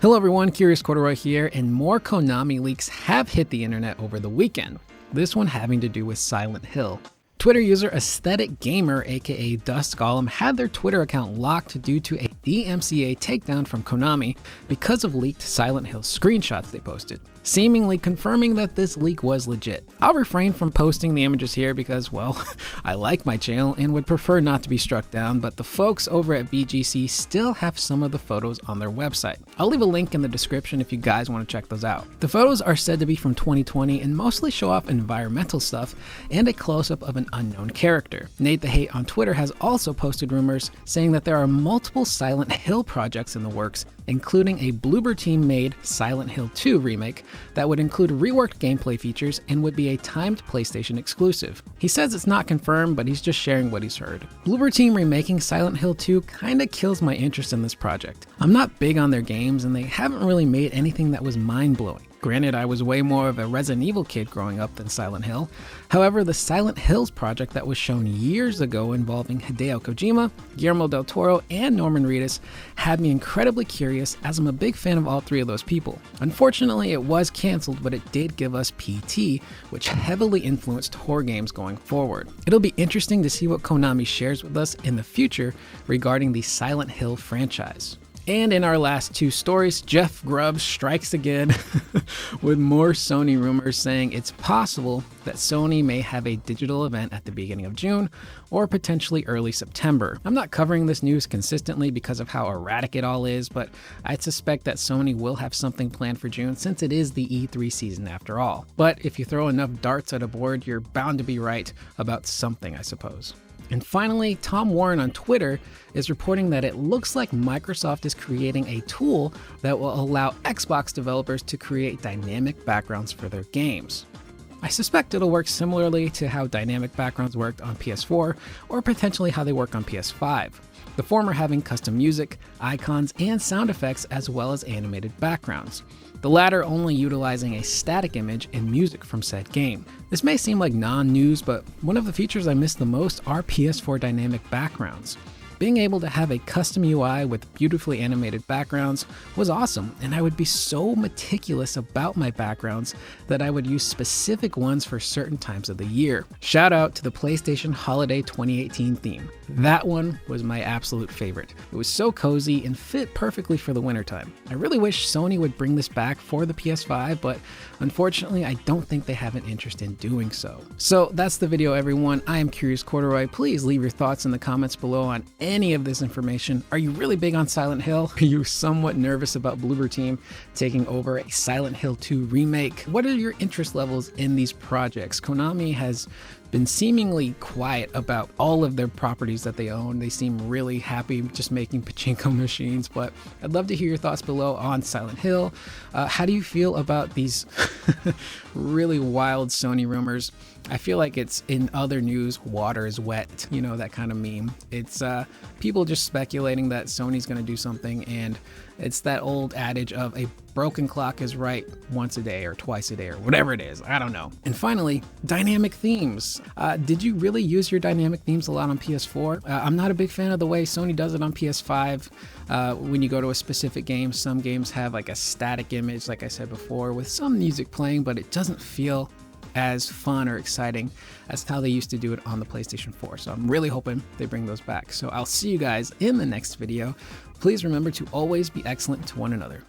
Hello everyone, Curious Corduroy here, and more Konami leaks have hit the internet over the weekend. This one having to do with Silent Hill. Twitter user Aesthetic Gamer, aka Dust Golem, had their Twitter account locked due to a DMCA takedown from Konami because of leaked Silent Hill screenshots they posted, seemingly confirming that this leak was legit. I'll refrain from posting the images here because, well, I like my channel and would prefer not to be struck down, but the folks over at VGC still have some of the photos on their website. I'll leave a link in the description if you guys want to check those out. The photos are said to be from 2020 and mostly show off environmental stuff and a close-up of an unknown character. Nate the Hate on Twitter has also posted rumors saying that there are multiple Silent Hill projects in the works, including a Bloober team made Silent Hill 2 remake that would include reworked gameplay features and would be a timed PlayStation exclusive. He says it's not confirmed, but he's just sharing what he's heard. Bloober team remaking Silent Hill 2 kinda kills my interest in this project. I'm not big on their games and they haven't really made anything that was mind-blowing. Granted, I was way more of a Resident Evil kid growing up than Silent Hill. However, the Silent Hills project that was shown years ago involving Hideo Kojima, Guillermo del Toro, and Norman Reedus had me incredibly curious as I'm a big fan of all three of those people. Unfortunately, it was canceled, but it did give us PT, which heavily influenced horror games going forward. It'll be interesting to see what Konami shares with us in the future regarding the Silent Hill franchise. And in our last two stories, Jeff Grubb strikes again with more Sony rumors saying it's possible that Sony may have a digital event at the beginning of June or potentially early September. I'm not covering this news consistently because of how erratic it all is, but I suspect that Sony will have something planned for June since it is the E3 season after all. But if you throw enough darts at a board, you're bound to be right about something, I suppose. And finally, Tom Warren on Twitter is reporting that it looks like Microsoft is creating a tool that will allow Xbox developers to create dynamic backgrounds for their games. I suspect it'll work similarly to how dynamic backgrounds worked on PS4 or potentially how they work on PS5. The former having custom music, icons, and sound effects as well as animated backgrounds. The latter only utilizing a static image and music from said game. This may seem like non-news, but one of the features I miss the most are PS4 dynamic backgrounds. Being able to have a custom UI with beautifully animated backgrounds was awesome, and I would be so meticulous about my backgrounds that I would use specific ones for certain times of the year. Shout out to the PlayStation Holiday 2018 theme. That one was my absolute favorite. It was so cozy and fit perfectly for the wintertime. I really wish Sony would bring this back for the PS5, but unfortunately I don't think they have an interest in doing so. So that's the video, everyone. I am Curious Corduroy. Please leave your thoughts in the comments below on any of this information. Are you really big on Silent Hill? Are you somewhat nervous about Bloober Team taking over a Silent Hill 2 remake? What are your interest levels in these projects? Konami has been seemingly quiet about all of their properties that they own. They seem really happy just making pachinko machines, but I'd love to hear your thoughts below on Silent Hill. How do you feel about these really wild Sony rumors? I feel like it's in other news, water is wet, you know, that kind of meme. It's people just speculating that Sony's gonna do something, and it's that old adage of a broken clock is right once a day or twice a day or whatever it is. I don't know. And finally, dynamic themes. Did you really use your dynamic themes a lot on PS4? I'm not a big fan of the way Sony does it on PS5. When you go to a specific game, some games have like a static image, like I said before, with some music playing, but it doesn't feel as fun or exciting as how they used to do it on the PlayStation 4. So I'm really hoping they bring those back. So I'll see you guys in the next video. Please remember to always be excellent to one another.